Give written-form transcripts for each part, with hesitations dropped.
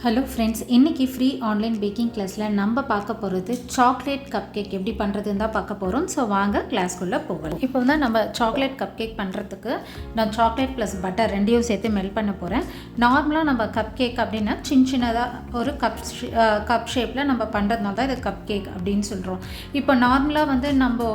Hello friends, இன்றைக்கி free online packing கிளாஸில் நம்ம பார்க்க போகிறது சாக்லேட் கப் கேக் எப்படி பண்ணுறதுன்னு தான் பார்க்க போகிறோம். ஸோ வாங்க கிளாஸ்க்குள்ளே போகலாம். இப்போ வந்து நம்ம சாக்லேட் கப் கேக் பண்ணுறதுக்கு நான் சாக்லேட் ப்ளஸ் பட்டர் ரெண்டையும் சேர்த்து மெல்ட் பண்ண போகிறேன். நார்மலாக நம்ம கப் கேக் அப்படின்னா சின்னதாக ஒரு கப் ஷேப்பில் நம்ம பண்ணுறதுனால தான் இது கப் கேக் அப்படின்னு சொல்கிறோம். இப்போ நார்மலாக வந்து நம்ம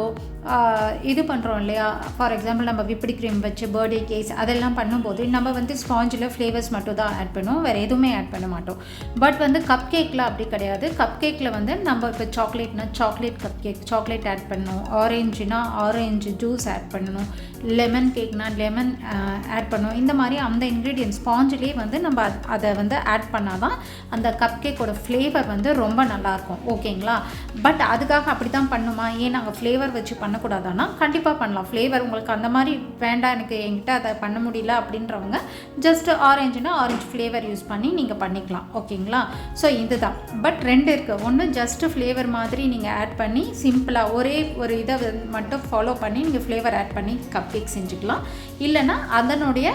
இது பண்ணுறோம் இல்லையா, ஃபார் எக்ஸாம்பிள் நம்ம விப்பிடி க்ரீம் வச்சு பர்த்டே கேக்ஸ் அதெல்லாம் பண்ணும்போது நம்ம வந்து ஸ்பாஞ்சில் ஃப்ளேவர்ஸ் மட்டும் தான் ஆட் பண்ணுவோம், வேறு எதுவுமே ஆட் பண்ண மாட்டோம். பட் வந்து கப் கேக்கில் அப்படி கிடையாது. கப் கேக்கில் வந்து நம்ம இப்போ சாக்லேட்னா chocolate cup cake chocolate add பண்ணணும், ஆரேஞ்சுனா ஆரேஞ்சு ஜூஸ் ஆட் பண்ணணும், லெமன் கேக்னா லெமன் ஆட் பண்ணணும். இந்த மாதிரி அந்த இன்க்ரீடியன்ட் ஸ்பாஞ்சிலே வந்து நம்ம அதை வந்து ஆட் பண்ணால் தான் அந்த கப் கேக்கோட ஃப்ளேவர் வந்து ரொம்ப நல்லாயிருக்கும். ஓகேங்களா? பட் அதுக்காக அப்படி தான் பண்ணுமா, ஏன் நாங்கள் ஃப்ளேவர் வச்சு பண்ணக்கூடாதானா? கண்டிப்பாக பண்ணலாம். ஃப்ளேவர் உங்களுக்கு அந்த மாதிரி வேண்டாம், எனக்கு என்கிட்ட அதை பண்ண முடியல அப்படின்றவங்க ஜஸ்ட் ஆரேஞ்சுனா ஆரஞ்சு ஃப்ளேவர் யூஸ் பண்ணி நீங்கள் பண்ணிக்கலாம். ஓகேங்களா? ஸோ இதுதான். பட் ரெண்டு இருக்குது. ஒன்று ஜஸ்ட்டு ஃப்ளேவர் மாதிரி நீங்கள் ஆட் பண்ணி சிம்பிளாக ஒரே ஒரு இதை மட்டும் ஃபாலோ பண்ணி நீங்கள் ஃப்ளேவர் ஆட் பண்ணி கப் கேக் செஞ்சுக்கலாம். இல்லைனா அதனுடைய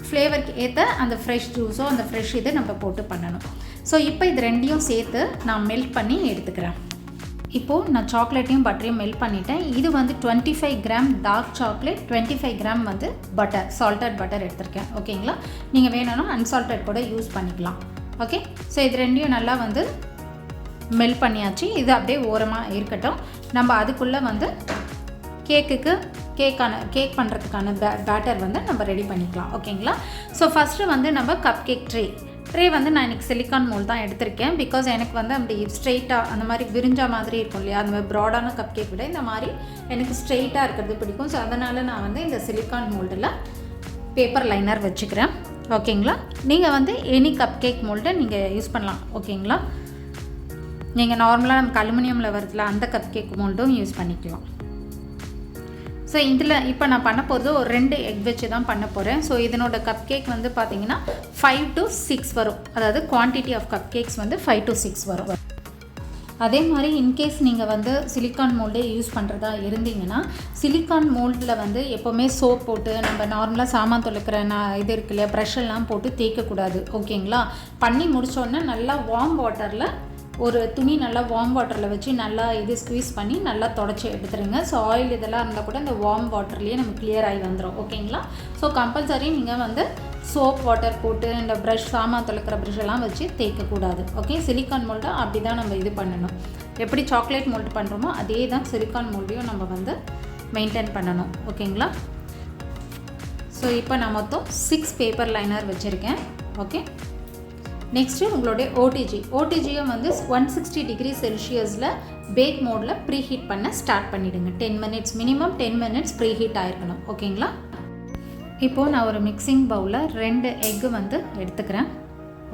ஃப்ளேவருக்கு ஏற்ற அந்த ஃப்ரெஷ் ஜூஸோ அந்த ஃப்ரெஷ் இதை நம்ம போட்டு பண்ணணும். ஸோ இப்போ இது ரெண்டையும் சேர்த்து நான் மெல்ட் பண்ணி எடுத்துக்கிறேன். இப்போது நான் சாக்லேட்டையும் பட்டரையும் மெல்ட் பண்ணிட்டேன். இது வந்து 25 கிராம் டார்க் சாக்லேட், 25 கிராம் வந்து பட்டர், சால்டட் பட்டர் எடுத்திருக்கேன். ஓகேங்களா? நீங்கள் வேணும்னா அன்சால்டட் கூட யூஸ் பண்ணிக்கலாம். ஓகே, ஸோ இது ரெண்டையும் நல்லா வந்து மெல்ட் பண்ணியாச்சு. இது அப்படியே ஓரமாக இருக்கட்டும். நம்ம அதுக்குள்ளே வந்து கேக் பண்ணுறதுக்கான பேட்டர் வந்து நம்ம ரெடி பண்ணிக்கலாம். ஓகேங்களா? ஸோ ஃபஸ்ட்டு வந்து நம்ம கப் கேக் ட்ரே வந்து நான் இன்றைக்கி சிலிக்கான் மோல்ட் தான் எடுத்திருக்கேன். பிகாஸ் எனக்கு வந்து அப்படி ஸ்ட்ரெயிட்டாக அந்த மாதிரி விரிஞ்ச மாதிரி இருக்கும் இல்லையா, அந்த மாதிரி ப்ராடான கப் கேக் விட இந்த மாதிரி எனக்கு ஸ்ட்ரெயிட்டாக இருக்கிறது பிடிக்கும். ஸோ அதனால் நான் வந்து இந்த சிலிக்கான் மோல்டில் பேப்பர் லைனர் வச்சுக்கிறேன். ஓகேங்களா? நீங்கள் வந்து எனி கப் கேக் மோல்டை நீங்கள் யூஸ் பண்ணலாம். ஓகேங்களா? நீங்கள் நார்மலாக நமக்கு அலுமினியமில் வருதுல அந்த கப் கேக் மோல்டும் யூஸ் பண்ணிக்கலாம். ஸோ இதில் இப்போ நான் பண்ண போகிறது ஒரு 2 எக் வச்சு தான் பண்ண போகிறேன். ஸோ இதனோட கப் கேக் வந்து பார்த்திங்கன்னா 5 to 6 வரும். அதாவது குவான்டிட்டி ஆஃப் கப் கேக்ஸ் வந்து 5 to 6 வரும். அதே மாதிரி இன்கேஸ் நீங்கள் வந்து சிலிக்கான் மோல்டே யூஸ் பண்ணுறதா இருந்தீங்கன்னா சிலிக்கான் மோல்டில் வந்து எப்போவுமே சோப் போட்டு நம்ம நார்மலாக சாமான் தொலைக்கிற இது இருக்கு இல்லையா, ப்ரஷ்ஷெல்லாம் போட்டு தேய்க்கக்கூடாது. ஓகேங்களா? பண்ணி முடித்தோடனே நல்லா வார்ம் வாட்டரில் ஒரு துணி நல்லா வார்ம் வாட்டரில் வச்சு நல்லா இது ஸ்க்வீஸ் பண்ணி நல்லா தொடச்சி எடுத்துருங்க. ஸோ ஆயில் இதெல்லாம் இருந்தால் கூட இந்த வார்ம் வாட்டர்லேயே நம்ம கிளியர் ஆகி வந்துடும். ஓகேங்களா? ஸோ கம்பல்சரி நீங்கள் வந்து சோப் வாட்டர் போட்டு இந்த ப்ரஷ் சாமான் தொலைக்கிற ப்ரஷ்ஷெல்லாம் வச்சு தேய்க்கக்கூடாது. ஓகே? சிலிக்கான் மோல்டை அப்படி தான் நம்ம இது பண்ணணும். எப்படி சாக்லேட் மோல்டு பண்ணுறோமோ அதே தான் சிலிக்கான் மோல்டையும் நம்ம வந்து மெயின்டைன் பண்ணணும். ஓகேங்களா? ஸோ இப்போ நான் மொத்தம் 6 பேப்பர் லைனர் வச்சுருக்கேன். ஓகே, நெக்ஸ்ட்டு உங்களுடைய ஓடிஜியை வந்து 160 டிகிரி செல்சியஸில் பேக் மோடில் ப்ரீ ஹீட் பண்ண ஸ்டார்ட் பண்ணிவிடுங்க. 10 minutes minimum 10 minutes preheat ஆகிருக்கணும். ஓகேங்களா? இப்போது நான் ஒரு மிக்சிங் பவுலில் 2 எக்கு வந்து எடுத்துக்கிறேன்.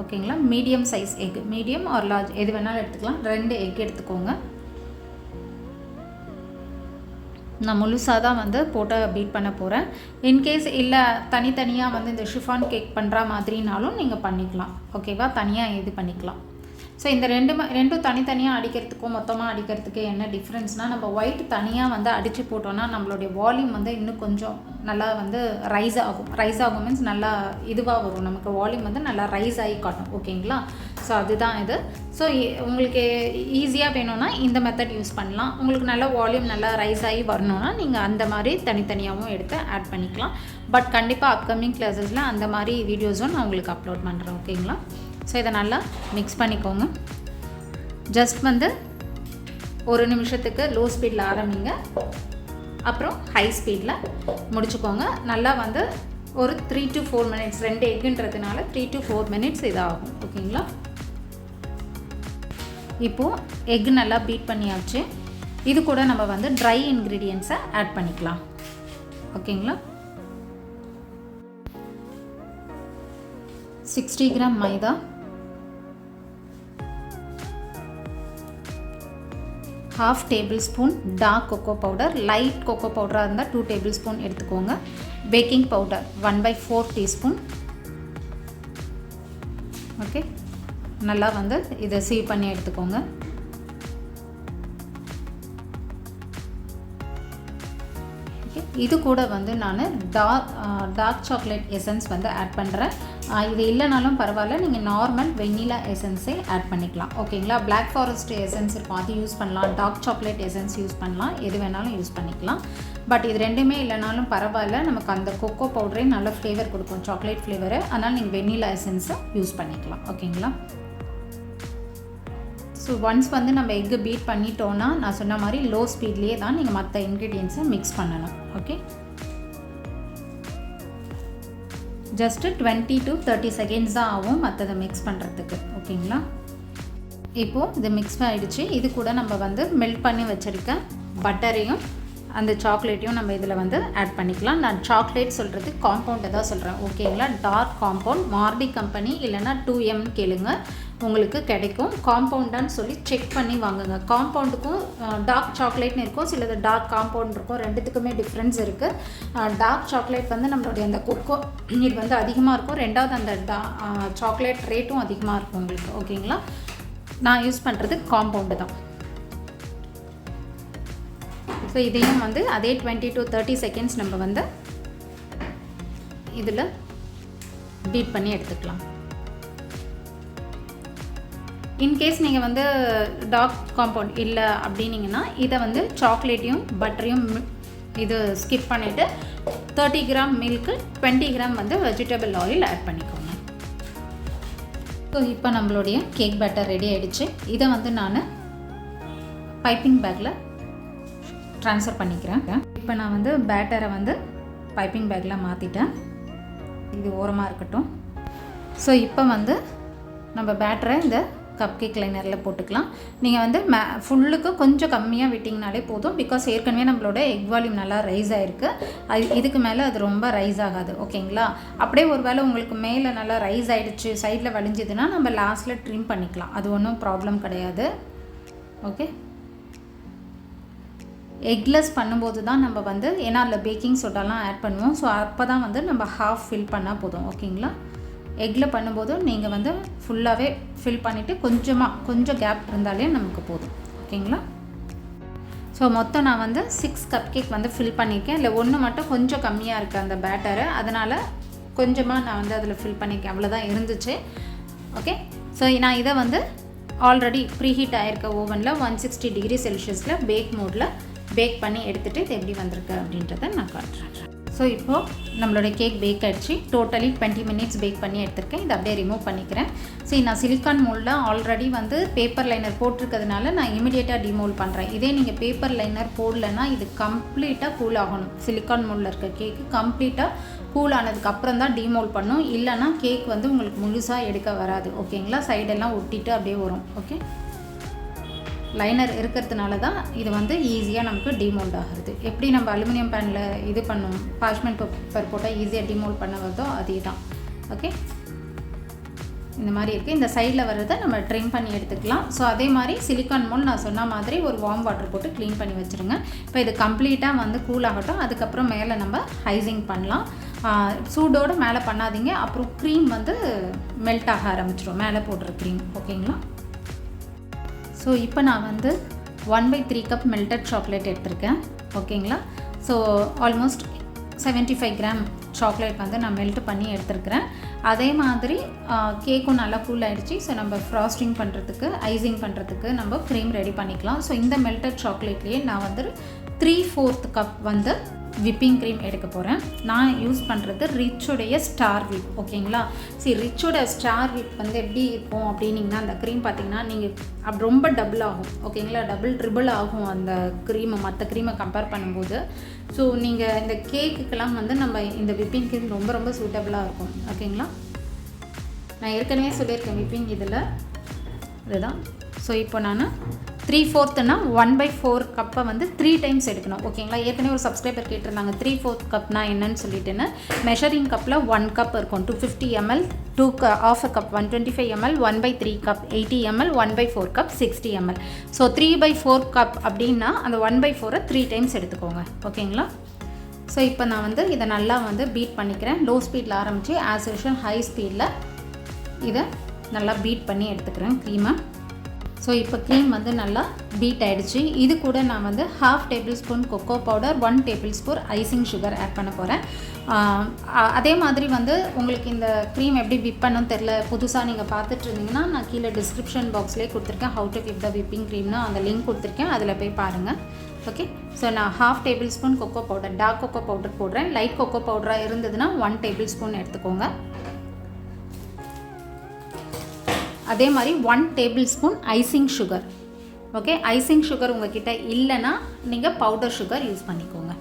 ஓகேங்களா? Medium size egg, medium R large எது வேணாலும் எடுத்துக்கலாம். 2 எக் எடுத்துக்கோங்க. நான் முழுசாக தான் வந்து போட்டு பீட் பண்ண போகிறேன். இன்கேஸ் இல்லை தனித்தனியாக வந்து இந்த ஷிஃபான் கேக் பண்ணுற மாதிரினாலும் நீங்கள் பண்ணிக்கலாம். ஓகேவா? தனியாக இது பண்ணிக்கலாம். ஸோ இந்த ரெண்டும் தனித்தனியாக அடிக்கிறதுக்கும் மொத்தமாக அடிக்கிறதுக்கு என்ன டிஃப்ரென்ஸ்னால், நம்ம ஒயிட் தனியாக வந்து அடித்து போட்டோன்னா நம்மளுடைய வால்யூம் வந்து இன்னும் கொஞ்சம் நல்லா வந்து ரைஸ் ஆகும் மீன்ஸ் நல்லா இதுவாக வரும். நமக்கு வால்யூம் வந்து நல்லா ரைஸ் ஆகி காட்டும். ஓகேங்களா? ஸோ அதுதான் இது. ஸோ உங்களுக்கு ஈஸியாக வேணும்னா இந்த மெத்தட் யூஸ் பண்ணலாம். உங்களுக்கு நல்லா வால்யூம் நல்லா ரைஸ் ஆகி வரணும்னா நீங்கள் அந்த மாதிரி தனித்தனியாகவும் எடுத்து ஆட் பண்ணிக்கலாம். பட் கண்டிப்பாக அப்கமிங் கிளாஸஸில் அந்த மாதிரி வீடியோஸும் நான் உங்களுக்கு அப்லோட் பண்ணுறேன். ஓகேங்களா? ஸோ இதை நல்லா மிக்ஸ் பண்ணிக்கோங்க. ஜஸ்ட் வந்து 1 நிமிஷத்துக்கு லோ ஸ்பீடில் ஆரம்பிங்க, அப்புறம் ஹை ஸ்பீடில் முடிச்சுக்கோங்க. நல்லா வந்து ஒரு 3 to 4 மினிட்ஸ், 2 எக்குன்றதுனால 3 to 4 மினிட்ஸ் இதாகும். ஓகேங்களா? இப்போது எக் நல்லா பீட் பண்ணியாச்சு. இது கூட நம்ம வந்து ட்ரை இன்க்ரீடியன்ஸை ஆட் பண்ணிக்கலாம். ஓகேங்களா? 60 கிராம் மைதா, 1/2 tablespoon dark cocoa powder, light cocoa பவுடராக இருந்தால் 2 டேபிள் ஸ்பூன் எடுத்துக்கோங்க. Baking powder 1/4 teaspoon. ஓகே, நல்லா வந்து இதை சீவ் பண்ணி எடுத்துக்கோங்க. இது கூட வந்து நான் டார்க் சாக்லேட் எசன்ஸ் வந்து ஆட் பண்ணுறேன். இது இல்லைனாலும் பரவாயில்ல, நீங்கள் நார்மல் வெண்ணிலா எசன்ஸே ஆட் பண்ணிக்கலாம். ஓகேங்களா? பிளாக் ஃபாரஸ்ட் எசன்ஸ் இருக்கும், அது யூஸ் பண்ணலாம். டார்க் சாக்லேட் எசன்ஸ் யூஸ் பண்ணலாம். எது வேணாலும் யூஸ் பண்ணிக்கலாம். பட் இது ரெண்டுமே இல்லைனாலும் பரவாயில்ல, நமக்கு அந்த கொக்கோ பவுடரே நல்ல ஃப்ளேவர் கொடுக்கும், சாக்லேட் ஃப்ளேவரு. அதனால் நீங்கள் வெண்ணிலா எசன்ஸை யூஸ் பண்ணிக்கலாம். ஓகேங்களா? ஸோ ஒன்ஸ் வந்து நம்ம எக்கு பீட் பண்ணிட்டோன்னா நான் சொன்ன மாதிரி லோ ஸ்பீட்லேயே தான் நீங்கள் மற்ற இன்க்ரீடியன்ஸை மிக்ஸ் பண்ணணும். ஓகே, ஜஸ்ட்டு 20 to 30 செகண்ட்ஸ் தான் ஆகும் மற்றதை மிக்ஸ் பண்ணுறதுக்கு. ஓகேங்களா? இப்போது இது மிக்ஸ் ஆகிடுச்சு. இது கூட நம்ம வந்து மெல்ட் பண்ணி வச்சுருக்க பட்டரையும் அந்த சாக்லேட்டையும் நம்ம இதில் வந்து ஆட் பண்ணிக்கலாம். நான் சாக்லேட் சொல்கிறது காம்பவுண்டை தான் சொல்கிறேன். ஓகேங்களா? டார்க் காம்பவுண்ட், மார்டி கம்பெனி இல்லைனா 2M கேளுங்க, உங்களுக்கு கிடைக்கும். காம்பவுண்டான்னு சொல்லி செக் பண்ணி வாங்குங்க. காம்பவுண்டுக்கும் டார்க் சாக்லேட்னு இருக்கும், சிலது டார்க் காம்பவுண்ட் இருக்கும். ரெண்டுத்துக்குமே டிஃப்ரென்ஸ் இருக்குது. டார்க் சாக்லேட் வந்து நம்மளுடைய அந்த கொக்கோ இது வந்து அதிகமாக இருக்கும். ரெண்டாவது அந்த சாக்லேட் ரேட்டும் அதிகமாக இருக்கும் உங்களுக்கு. ஓகேங்களா? நான் யூஸ் பண்ணுறது காம்பவுண்டு தான். ஸோ இதையும் வந்து அதே 20 to 30 செகண்ட்ஸ் நம்ம வந்து இதில் பீட் பண்ணி எடுத்துக்கலாம். இன்கேஸ் நீங்கள் வந்து டார்க் காம்பவுண்ட் இல்லை அப்படின்னீங்கன்னா இதை வந்து சாக்லேட்டையும் பட்டரையும் இது ஸ்கிப் பண்ணிவிட்டு 30 கிராம் மில்க்கு 20 கிராம் வந்து வெஜிடபிள் ஆயில் ஆட் பண்ணிக்கோங்க. ஸோ இப்போ நம்மளுடைய கேக் பேட்டர் ரெடி ஆகிடுச்சு. இதை வந்து நான் பைப்பிங் பேக்கில் ட்ரான்ஸ்ஃபர் பண்ணிக்கிறேன். இப்போ நான் வந்து பேட்டரை வந்து பைப்பிங் பேக்கில் மாற்றிட்டேன். இது ஓரமாக இருக்கட்டும். ஸோ இப்போ வந்து நம்ம பேட்டரை இந்த கப் கேக் லைனரில் போட்டுக்கலாம். நீங்கள் வந்து ஃபுல்லுக்கு கொஞ்சம் கம்மியாக விட்டிங்கனாலே போதும். பிகாஸ் ஏற்கனவே நம்மளோட எக் வால்யூம் நல்லா ரைஸ் ஆகிருக்கு. இதுக்கு மேலே அது ரொம்ப ரைஸ் ஆகாது. ஓகேங்களா? அப்படியே ஒரு வேளை உங்களுக்கு மேலே நல்லா ரைஸ் ஆகிடுச்சு, சைடில் வலிஞ்சுதுன்னா நம்ம லாஸ்ட்டில் ட்ரிம் பண்ணிக்கலாம். அது ஒன்றும் ப்ராப்ளம் கிடையாது. ஓகே, எக்லெஸ் பண்ணும்போது தான் நம்ம வந்து, ஏன்னா அதில் பேக்கிங் சோடாலாம் ஆட் பண்ணுவோம். ஸோ அப்போ தான் வந்து நம்ம ஹாஃப் ஃபில் பண்ணால் போதும். ஓகேங்களா? எக்கில் பண்ணும்போது நீங்கள் வந்து ஃபுல்லாகவே ஃபில் பண்ணிவிட்டு கொஞ்சம் கேப் இருந்தாலே நமக்கு போதும். ஓகேங்களா? ஸோ மொத்தம் நான் வந்து 6 கப் கேக் வந்து ஃபில் பண்ணியிருக்கேன். இல்லை ஒன்று மட்டும் கொஞ்சம் கம்மியாக இருக்குது அந்த பேட்டரு, அதனால் கொஞ்சமாக நான் வந்து அதில் ஃபில் பண்ணியிருக்கேன். அவ்வளோதான் இருந்துச்சு. ஓகே, ஸோ நான் இதை வந்து ஆல்ரெடி ப்ரீஹீட் ஆகிருக்க ஓவனில் 160 டிகிரி செல்சியஸில் பேக் மோடில் பேக் பண்ணி எடுத்துகிட்டு இது எப்படி வந்திருக்கு அப்படின்றத நான் காட்டுறேன். ஸோ இப்போது நம்மளோட கேக் பேக் ஆகிடுச்சு. டோட்டலி 20 மினிட்ஸ் பேக் பண்ணி எடுத்திருக்கேன். இதை அப்படியே ரிமூவ் பண்ணிக்கிறேன். சரி, நான் சிலிக்கான் மோல்டில் ஆல்ரெடி வந்து பேப்பர் லைனர் போட்டிருக்கிறதுனால நான் இமிடியேட்டாக டிமோல்ட் பண்ணுறேன். இதே நீங்கள் பேப்பர் லைனர் போடலைன்னா இது கம்ப்ளீட்டாக கூல் ஆகணும். சிலிக்கான் மோல்டில் இருக்க கேக்கு கம்ப்ளீட்டாக கூல் ஆனதுக்கு அப்புறம் தான் டிமோல்ட் பண்ணும். இல்லைனா கேக் வந்து உங்களுக்கு முழுசாக எடுக்க வராது. ஓகேங்களா? சைடெல்லாம் ஒட்டிட்டு அப்படியே வரும். ஓகே, லைனர் இருக்கிறதுனால தான் இது வந்து ஈஸியாக நமக்கு டிமோல்ட் ஆகிறது. எப்படி நம்ம அலுமினியம் பேனில் இது பண்ணும் பார்ச்மெண்ட் பேப்பர் போட்டால் ஈஸியாக டிமோல்ட் பண்ண வருதோ அதே தான். ஓகே, இந்த மாதிரி இருக்குது. இந்த சைடில் வர்றதை நம்ம ட்ரிம் பண்ணி எடுத்துக்கலாம். ஸோ அதே மாதிரி சிலிக்கான் மோல்ட் நான் சொன்ன மாதிரி ஒரு வார்ம் வாட்டர் போட்டு க்ளீன் பண்ணி வச்சுருங்க. இப்போ இது கம்ப்ளீட்டாக வந்து கூல் ஆகட்டும். அதுக்கப்புறம் மேலே நம்ம ஐசிங் பண்ணலாம். சூடோடு மேலே பண்ணாதீங்க, அப்புறம் க்ரீம் வந்து மெல்ட் ஆக ஆரம்பிச்சிடும், மேலே போடுற க்ரீம். ஓகேங்களா? ஸோ இப்போ நான் வந்து 1/3 கப் மெல்டட் சாக்லேட் எடுத்திருக்கேன். ஓகேங்களா? ஸோ ஆல்மோஸ்ட் 75 கிராம் சாக்லேட் வந்து நான் மெல்ட் பண்ணி எடுத்துருக்கிறேன். அதே மாதிரி கேக்கும் நல்லா கூல் ஆகிடுச்சு. ஸோ நம்ம ஃப்ராஸ்டிங் பண்ணுறதுக்கு, ஐசிங் பண்ணுறதுக்கு நம்ம க்ரீம் ரெடி பண்ணிக்கலாம். ஸோ இந்த மெல்டட் சாக்லேட்லேயே நான் வந்து 3/4 கப் வந்து விப்பிங் க்ரீம் எடுக்க போகிறேன். நான் யூஸ் பண்ணுறது ரிச்சோடைய ஸ்டார் விப். ஓகேங்களா? சரி, ரிச்சோட ஸ்டார் விப் வந்து எப்படி இருக்கும் அப்படின்னிங்கன்னா அந்த க்ரீம் பார்த்திங்கன்னா நீங்கள் ரொம்ப டபுள் ஆகும். ஓகேங்களா? ட்ரிபிள் ஆகும் அந்த க்ரீமை மற்ற க்ரீமை கம்பேர் பண்ணும்போது. ஸோ நீங்கள் இந்த கேக்குக்கெல்லாம் வந்து நம்ம இந்த விப்பிங் க்ரீம் ரொம்ப சூட்டபுளாக இருக்கும். ஓகேங்களா? நான் ஏற்கனவே சொல்லியிருக்கேன் விப்பிங் இதில் இதுதான். ஸோ இப்போ நான் 3/4னா 1/4 கப்பை வந்து 3 டைம்ஸ் எடுக்கணும். ஓகேங்களா? ஏற்கனவே ஒரு சப்ஸ்கிரைபர் கேட்டிருந்தாங்க 3/4 கப்னா என்னன்னு சொல்லிட்டுன்னு. மெஷரிங் கப்பில் 1 கப் இருக்கும், 250 ml, 1/2 cup 125 ml, 1/3 cup 80 ml, 1/4 cup 60 ml. So 3/4 cup அப்படின்னா அந்த 1/4 3 டைம்ஸ் எடுத்துக்கோங்க. ஓகேங்களா? ஸோ இப்போ நான் வந்து இதை நல்லா வந்து பீட் பண்ணிக்கிறேன். லோ ஸ்பீடில் ஆரம்பித்து ஆஸ் யூஷுவல் ஹை ஸ்பீடில் இதை நல்லா பீட் பண்ணி எடுத்துக்கிறேன் க்ரீமை. ஸோ இப்போ க்ரீம் வந்து நல்லா பீட் ஆகிடுச்சு. இது கூட நான் வந்து 1/2 tablespoon cocoa powder, 1 tablespoon icing sugar add பண்ண போகிறேன். அதே மாதிரி வந்து உங்களுக்கு இந்த க்ரீம் எப்படி விப் பண்ணணும்னு தெரில, புதுசாக நீங்கள் பார்த்துட்டு இருந்தீங்கன்னா நான் கீழே டிஸ்கிரிப்ஷன் பாக்ஸ்லேயே கொடுத்துருக்கேன், how to whip the whipping க்ரீம்னு அந்த லிங்க் கொடுத்துருக்கேன், அதில் போய் பாருங்கள். ஓகே, ஸோ நான் 1/2 tablespoon cocoa powder, dark cocoa powder போடுறேன். லைட் கொக்கோ பவுடராக இருந்ததுன்னா 1 டேபிள்ஸ்பூன் எடுத்துக்கோங்க. அதே மாதிரி 1 tablespoon icing sugar. Okay, icing sugar உங்ககிட்ட இல்லைன்னா நீங்கள் பவுடர் சுகர் யூஸ் பண்ணிக்கோங்க.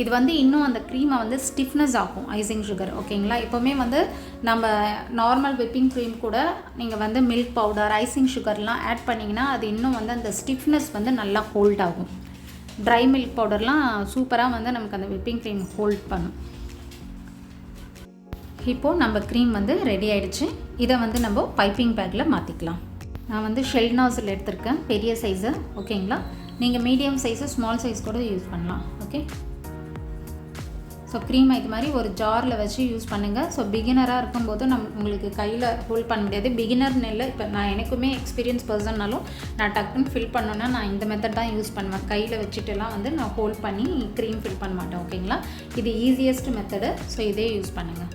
இது வந்து இன்னும் அந்த க்ரீமை வந்து ஸ்டிஃப்னஸ் ஆகும் ஐசிங் சுகர். ஓகேங்களா, எப்போவுமே வந்து நம்ம நார்மல் விப்பிங் க்ரீம் கூட நீங்கள் வந்து மில்க் பவுடர், ஐசிங் சுகர்லாம் ஆட் பண்ணிங்கன்னா அது இன்னும் வந்து அந்த ஸ்டிஃப்னஸ் வந்து நல்லா ஹோல்ட் ஆகும். ட்ரை மில்க் பவுடர்லாம் சூப்பராக வந்து நமக்கு அந்த விப்பிங் க்ரீம் ஹோல்ட் பண்ணும். இப்போது நம்ம க்ரீம் வந்து ரெடி ஆகிடுச்சு. இதை வந்து நம்ம பைப்பிங் பேக்கில் மாற்றிக்கலாம். நான் வந்து ஷெல் நாசில் எடுத்திருக்கேன், பெரிய சைஸு. ஓகேங்களா, நீங்கள் மீடியம் சைஸு, ஸ்மால் சைஸ் கூட யூஸ் பண்ணலாம். ஓகே, ஸோ க்ரீமை இது மாதிரி ஒரு ஜாரில் வச்சு யூஸ் பண்ணுங்கள். ஸோ பிகினராக இருக்கும்போது உங்களுக்கு கையில் ஹோல்ட் பண்ண முடியாது. பிகினர்னு இல்லை, இப்போ நான் எனக்குமே எக்ஸ்பீரியன்ஸ் பர்சன்னாலும் நான் டக்குன்னு ஃபில் பண்ணோன்னா நான் இந்த மெத்தட் தான் யூஸ் பண்ணுவேன். கையில் வச்சுட்டுலாம் வந்து நான் ஹோல்ட் பண்ணி க்ரீம் ஃபில் பண்ண மாட்டேன். ஓகேங்களா, இது ஈஸியஸ்ட் மெத்தடு. ஸோ இதே யூஸ் பண்ணுங்கள்.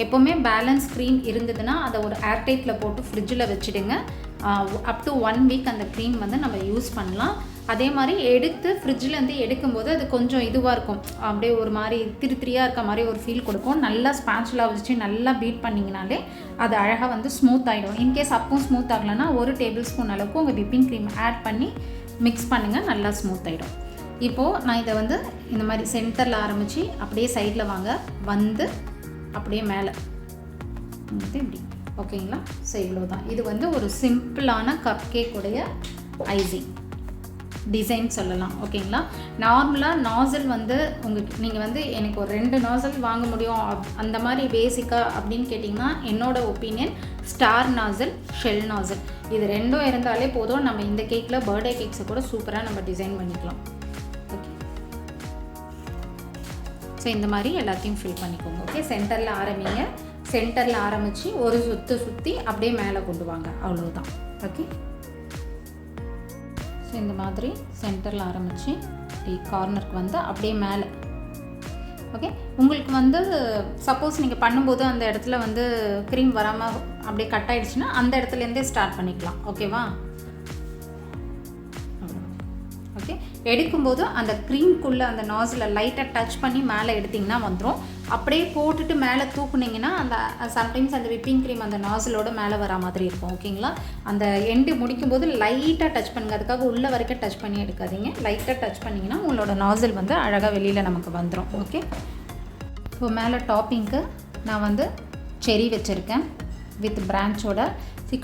எப்போவுமே பேலன்ஸ் க்ரீம் இருந்ததுன்னா அதை ஒரு ஏர்டைட்டில் போட்டு ஃப்ரிட்ஜில் வச்சுடுங்க. அப் டு 1 வீக் அந்த க்ரீம் வந்து நம்ம யூஸ் பண்ணலாம். அதே மாதிரி எடுத்து ஃப்ரிட்ஜிலேருந்து எடுக்கும்போது அது கொஞ்சம் இதுவாக இருக்கும், அப்படியே ஒரு மாதிரி திரியாக இருக்க மாதிரி ஒரு ஃபீல் கொடுக்கும். நல்லா ஸ்பாச்சுலா வச்சு நல்லா பீட் பண்ணிங்கனாலே அது அழகாக வந்து ஸ்மூத் ஆகிடும். இன்கேஸ் அப்பவும் ஸ்மூத் ஆகலைன்னா 1 டேபிள் ஸ்பூன் அளவுக்கு உங்கள் விப்பிங் க்ரீம் ஆட் பண்ணி மிக்ஸ் பண்ணுங்கள், நல்லா ஸ்மூத் ஆகிடும். இப்போது நான் இதை வந்து இந்த மாதிரி சென்டரில் ஆரம்பித்து அப்படியே சைடில் வந்து அப்படியே மேலே இப்படி. ஓகேங்களா, ஸோ இவ்வளோ தான். இது வந்து ஒரு சிம்பிளான கப் கேக்குடைய ஐசிங் டிசைன் சொல்லலாம். ஓகேங்களா, நார்மலாக நாசல் வந்து நீங்கள் வந்து எனக்கு ஒரு 2 நாசல் வாங்க முடியும் அந்த மாதிரி பேசிக்காக அப்படின்னு கேட்டிங்கன்னா என்னோட opinion star nozzle, shell nozzle, இது 2 இருந்தாலே போதும். நம்ம இந்த கேக்கில் பர்த்டே கேக்ஸை கூட சூப்பராக நம்ம டிசைன் பண்ணிக்கலாம். ஓகே, ஸோ இந்த மாதிரி எல்லாத்தையும் ஃபில் பண்ணிக்கோங்க. ஓகே, சென்டரில் ஆரம்பிங்க. சென்டரில் ஆரம்பித்து ஒரு சுற்றி அப்படியே மேலே கொண்டு வாங்க, அவ்வளோதான். ஓகே, ஸோ இந்த மாதிரி சென்டரில் ஆரம்பித்து கார்னருக்கு வந்து அப்படியே மேலே. ஓகே, உங்களுக்கு வந்து சப்போஸ் நீங்கள் பண்ணும்போது அந்த இடத்துல வந்து க்ரீம் வராமல் அப்படியே கட் ஆகிடுச்சுன்னா அந்த இடத்துலேருந்தே ஸ்டார்ட் பண்ணிக்கலாம். ஓகேவா, ஓகே, எடுக்கும்போது அந்த க்ரீம்குள்ளே அந்த நாஸில் லைட்டாக டச் பண்ணி மேலே எடுத்திங்கன்னா வந்துடும். அப்படியே போட்டுட்டு மேலே தூக்குனிங்கன்னா அந்த சம்டைம்ஸ் அந்த விப்பிங் க்ரீம் அந்த நாஸிலோட மேலே வர மாதிரி இருக்கும். ஓகேங்களா, அந்த எண்டு முடிக்கும்போது லைட்டாக டச் பண்ணுங்கள், அதுக்காக உள்ள வரைக்கும் டச் பண்ணி எடுக்காதீங்க. லைட்டாக டச் பண்ணிங்கன்னா உங்களோட நாஸில் வந்து அழகாக வெளியில் நமக்கு வந்துடும். ஓகே, ஸோ மேலே டாப்பிங்க்கு நான் வந்து செரி வச்சுருக்கேன் வித் பிரான்ச்சோட.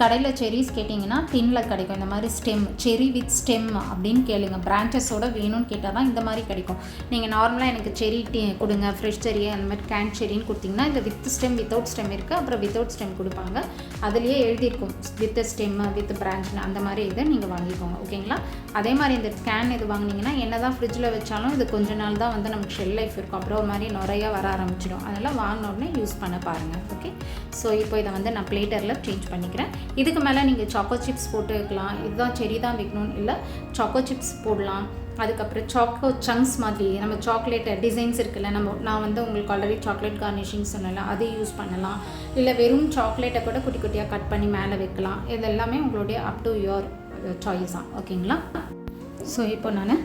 கடையில் செரிஸ் கேட்டிங்கன்னா டின்னில் கிடைக்கும். இந்த மாதிரி ஸ்டெம், செரி வித் ஸ்டெம் அப்படின்னு கேளுங்க. பிரான்ச்சஸோட வேணும்னு கேட்டால் தான் இந்த மாதிரி கிடைக்கும். நீங்கள் நார்மலாக எனக்கு செரி கொடுங்க, ஃப்ரெஷ் செரி அந்த மாதிரி கேன் செரின்னு கொடுத்திங்கன்னா இந்த வித் ஸ்டெம், வித்தவுட் ஸ்டெம் இருக்குது. அப்புறம் வித்தவுட் ஸ்டெம் கொடுப்பாங்க, அதுலேயே எழுதியிருக்கும் வித் ஸ்டெம் வித் பிரான்ச்னு. அந்த மாதிரி இதை நீங்கள் வாங்கிக்கோங்க. ஓகேங்களா, அதே மாதிரி இந்த கேன் இது வாங்கினீங்கன்னா என்ன தான் ஃப்ரிட்ஜில் வச்சாலும் இது கொஞ்ச நாள் தான் வந்து நமக்கு ஷெல் லைஃப் இருக்கும். அப்புறம் ஒரு மாதிரி நிறையா வர ஆரம்பிச்சிடும். அதெல்லாம் வாங்கின உடனே யூஸ் பண்ண பாருங்கள். ஓகே, ஸோ இப்போ இதை வந்து நான் பிளேட்டரில் சேஞ்ச் பண்ணிக்கிறேன். இதுக்கு மேலே நீங்கள் சாக்கோ சிப்ஸ் போட்டு வைக்கலாம். இதுதான் செரி தான் வைக்கணும்னு இல்லை, சாக்கோ சிப்ஸ் போடலாம். அதுக்கப்புறம் சாக்கோ சங்க்ஸ் மாதிரி நம்ம சாக்லேட் டிசைன்ஸ் இருக்குல்ல, நான் வந்து உங்களுக்கு ஆல்ரெடி சாக்லேட் கார்னிஷிங் சொன்னல, அது யூஸ் பண்ணலாம். இல்லை வெறும் சாக்லேட்டை கூட குட்டி குட்டியாக கட் பண்ணி மேலே வைக்கலாம். இது எல்லாமே உங்களுடைய அப் டு யுவர் சாய்ஸ் தான். ஓகேங்களா, ஸோ இப்போ நான்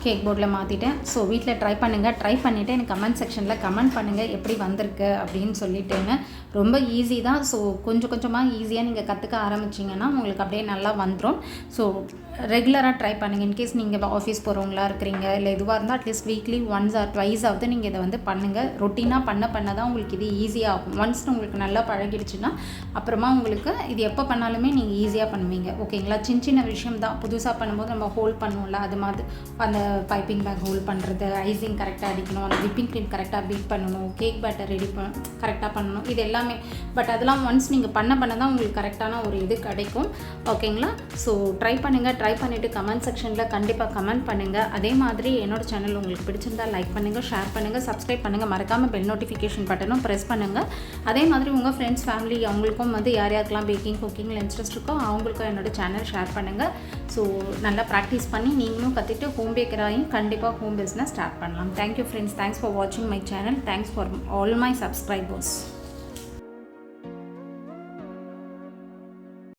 கேக் போர்டில் மாற்றிட்டேன். ஸோ வீட்டில் ட்ரை பண்ணுங்கள். ட்ரை பண்ணிவிட்டு எனக்கு கமெண்ட் செக்ஷனில் கமெண்ட் பண்ணுங்கள் எப்படி வந்திருக்கு அப்படின்னு சொல்லிட்டேங்க. ரொம்ப ஈஸி தான். ஸோ கொஞ்சம் கொஞ்சமாக ஈஸியாக நீங்கள் கற்றுக்க ஆரம்பிச்சிங்கன்னா உங்களுக்கு அப்படியே நல்லா வந்துடும். ஸோ ரெகுலராக ட்ரை பண்ணுங்கள். இன்கேஸ் நீங்கள் ஆஃபீஸ் போகிறவங்களா இருக்கிறீங்க இல்லை எதுவாக இருந்தால் அட்லீஸ்ட் வீக்லி 1 or 2 ஆகுது நீங்கள் இதை வந்து பண்ணுங்கள். ரொட்டீனாக பண்ண தான் உங்களுக்கு இது ஈஸியாகும். ஒன்ஸ் உங்களுக்கு நல்லா பழகிடுச்சுன்னா அப்புறமா உங்களுக்கு இது எப்போ பண்ணாலுமே நீங்கள் ஈஸியாக பண்ணுவீங்க. ஓகேங்களா, சின்ன விஷயம் தான். புதுசாக பண்ணும்போது நம்ம ஹோல்ட் பண்ணுவோம்ல, அது மாதிரி அந்த பைப்பிங் பேக் ஹோல்ட் பண்ணுறது, ஐசிங் கரெக்டாக அடிக்கணும், அந்த விப்பிங் க்ரீம் கரெக்டாக பீட் பண்ணணும், கேக் பேட்டர் ரெடி கரெக்டாக பண்ணணும், இது எல்லாமே. பட் அதெல்லாம் ஒன்ஸ் நீங்கள் பண்ண தான் உங்களுக்கு கரெக்டான ஒரு இது கிடைக்கும். ஓகேங்களா, ஸோ ட்ரை பண்ணுங்கள். ட்ரை ட்ரை பண்ணிவிட்டு கமெண்ட் செக்ஷனில் கண்டிப்பாக கமெண்ட் பண்ணுங்கள். அதே மாதிரி என்னோட சேனல் உங்களுக்கு பிடிச்சிருந்தால் லைக் பண்ணுங்கள், ஷேர் பண்ணுங்கள், சப்ஸ்கிரைப் பண்ணுங்கள். மறக்காமல் பெல் நோட்டிஃபிகேஷன் பட்டனும் ப்ரெஸ் பண்ணுங்கள். அதே மாதிரி உங்கள் ஃப்ரெண்ட்ஸ் ஃபேமிலி அவங்களுக்கும் வந்து யார் யாருக்கெல்லாம் பேக்கிங் குக்கிங்கில் இன்ட்ரெஸ்ட் இருக்கோ அவங்களுக்கும் என்னோட சேனல் ஷேர் பண்ணுங்கள். ஸோ நல்லா ப்ராக்டிஸ் பண்ணி நீங்களும் கற்றுட்டு ஹோம் பேக்கராயும் கண்டிப்பாக ஹோம் பிஸ்னஸ் ஸ்டார்ட் பண்ணலாம். Thank you friends. தேங்க்ஸ் ஃபார் வாட்சிங் my channel. Thanks for all my subscribers.